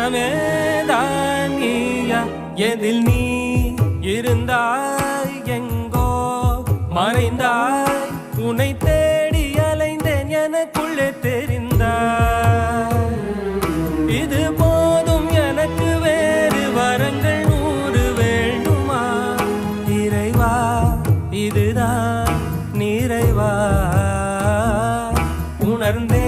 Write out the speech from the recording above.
மனமே தான் நீயா எதில் நீ இருந்தாய் எங்கோ மறைந்தாய் உன்னை தேடி அலைந்தேன் எனக்குள்ளே தெரிந்தாய் இது போதும் எனக்கு வேறு வரங்கள் 100 வேண்டுமா இறைவா இதுதான் நிறைவா உணர்ந்தே